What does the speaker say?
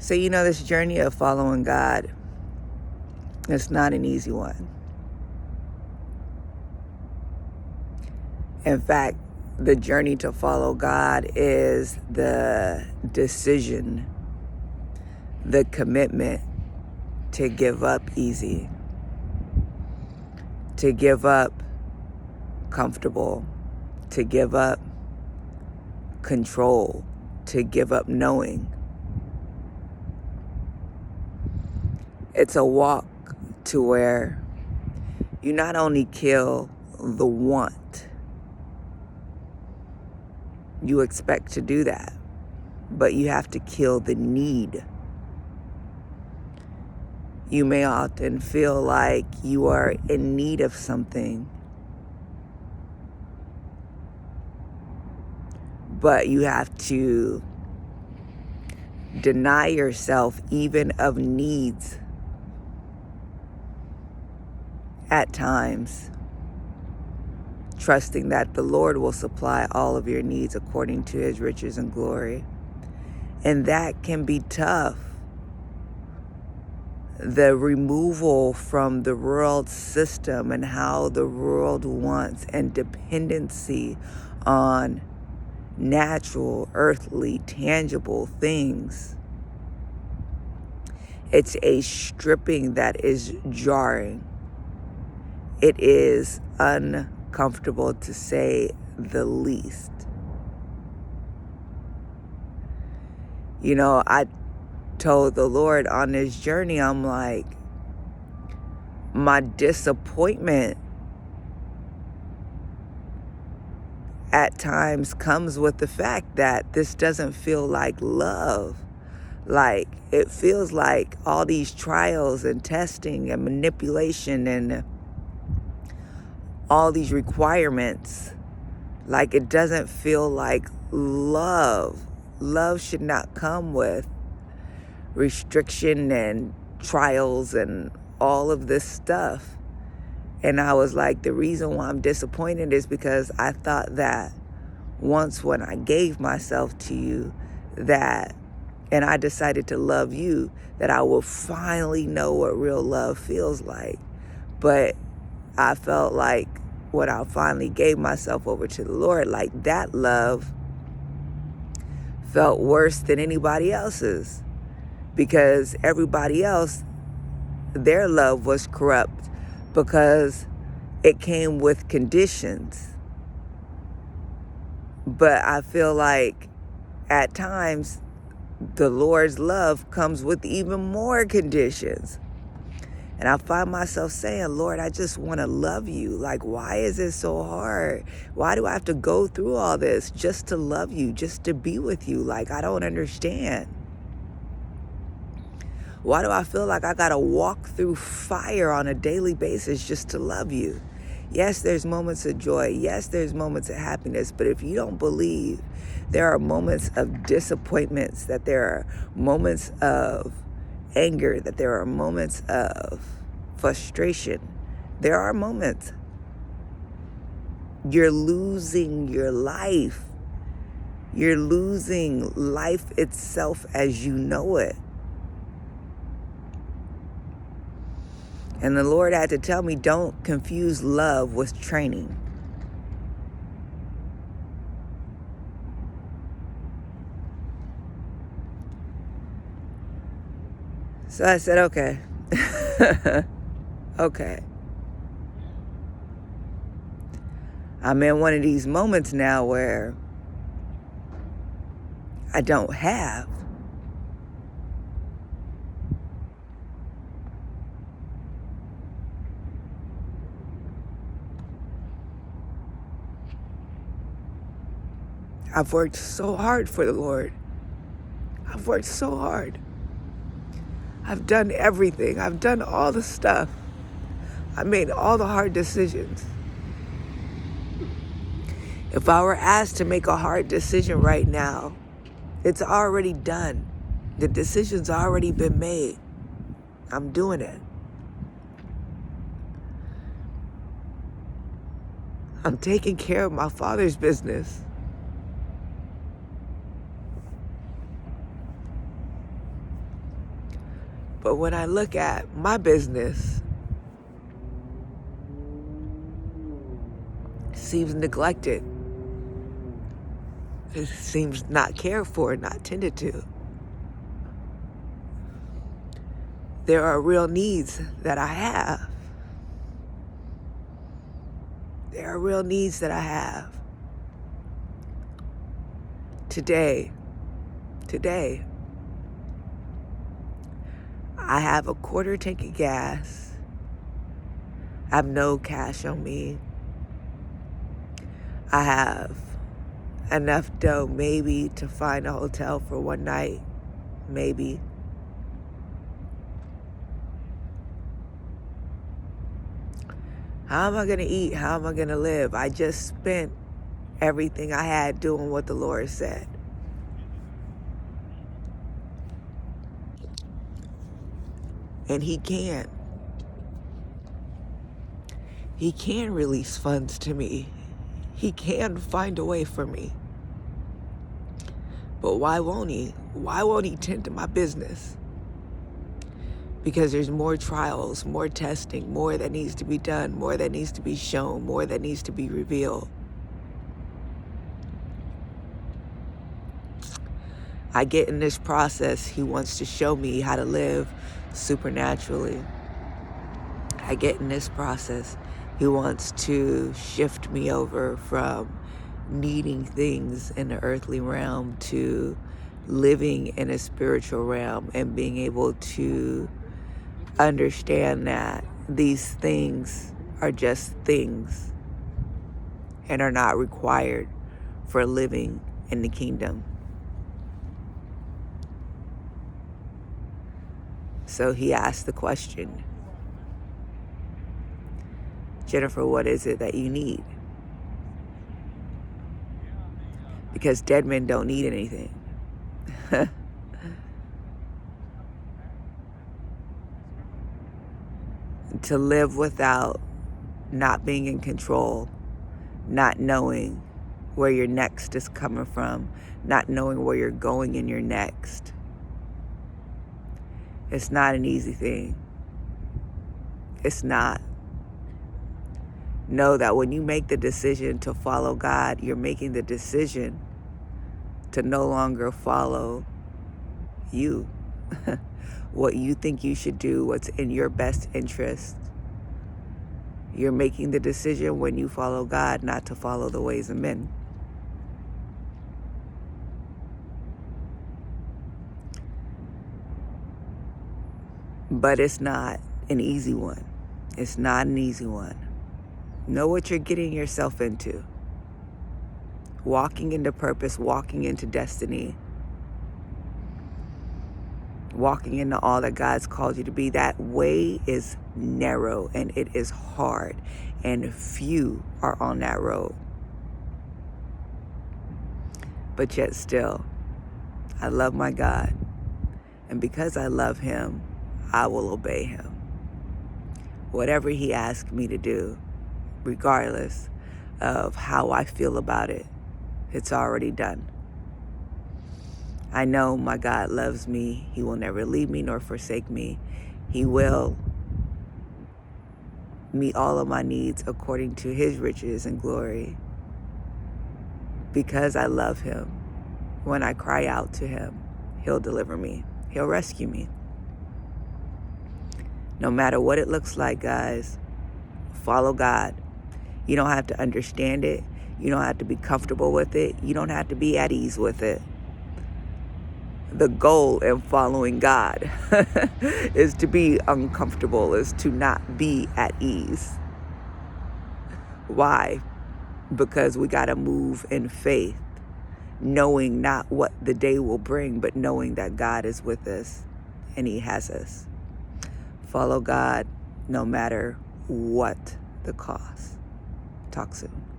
So, this journey of following God, it's not an easy one. In fact, the journey to follow God is the decision, the commitment to give up easy, to give up comfortable, to give up control, to give up knowing. It's a walk to where you not only kill the want, you expect to do that, but you have to kill the need. You may often feel like you are in need of something, but you have to deny yourself even of needs at times, trusting that the Lord will supply all of your needs according to his riches and glory. And that can be tough. The removal from the world system and how the world wants and dependency on natural, earthly, tangible things. It's a stripping that is jarring. It is uncomfortable, to say the least. I told the Lord on this journey, I'm like, my disappointment at times comes with the fact that this doesn't feel like love. Like, it feels like all these trials and testing and manipulation and all these requirements, like, it doesn't feel like love. Love should not come with restriction and trials and all of this stuff. And I was like, the reason why I'm disappointed is because I thought that once when I gave myself to you, and I decided to love you, that I will finally know what real love feels like. But I felt like when I finally gave myself over to the Lord, like, that love felt worse than anybody else's, because everybody else, their love was corrupt because it came with conditions. But I feel like at times the Lord's love comes with even more conditions. And I find myself saying, Lord, I just want to love you. Like, why is it so hard? Why do I have to go through all this just to love you, just to be with you? Like, I don't understand. Why do I feel like I got to walk through fire on a daily basis just to love you? Yes, there's moments of joy. Yes, there's moments of happiness. But if you don't believe, there are moments of disappointments, that there are moments of anger, that there are moments of frustration. There are moments. You're losing your life. You're losing life itself as you know it. And the Lord had to tell me, don't confuse love with training. So I said, okay. Okay. I'm in one of these moments now where I don't have. I've worked so hard for the Lord. I've worked so hard. I've done everything. I've done all the stuff. I made all the hard decisions. If I were asked to make a hard decision right now, it's already done. The decision's already been made. I'm doing it. I'm taking care of my Father's business. But when I look at my business, it seems neglected. It seems not cared for, not tended to. There are real needs that I have. There are real needs that I have. Today, I have a quarter tank of gas. I have no cash on me. I have enough dough maybe to find a hotel for one night, maybe. How am I going to eat? How am I going to live? I just spent everything I had doing what the Lord said. And He can release funds to me. He can find a way for me. But why won't He? Why won't He tend to my business? Because there's more trials, more testing, more that needs to be done, more that needs to be shown, more that needs to be revealed. I get in this process, He wants to show me how to live supernaturally. I get in this process, He wants to shift me over from needing things in the earthly realm to living in a spiritual realm and being able to understand that these things are just things and are not required for living in the kingdom. So He asked the question, Jennifer, what is it that you need? Because dead men don't need anything. To live without not being in control, not knowing where your next is coming from, not knowing where you're going in your next. It's not an easy thing. It's not. Know that when you make the decision to follow God, you're making the decision to no longer follow you. What you think you should do, what's in your best interest. You're making the decision when you follow God not to follow the ways of men. But it's not an easy one. It's not an easy one. Know what you're getting yourself into. Walking into purpose, walking into destiny, walking into all that God's called you to be. That way is narrow and it is hard, and few are on that road. But yet still, I love my God. And because I love Him, I will obey Him. Whatever He asks me to do, regardless of how I feel about it, it's already done. I know my God loves me. He will never leave me nor forsake me. He will meet all of my needs according to His riches and glory. Because I love Him, when I cry out to Him, He'll deliver me. He'll rescue me. No matter what it looks like, guys, follow God. You don't have to understand it. You don't have to be comfortable with it. You don't have to be at ease with it. The goal in following God is to be uncomfortable, is to not be at ease. Why? Because we got to move in faith, knowing not what the day will bring, but knowing that God is with us and He has us. Follow God no matter what the cost. Talk soon.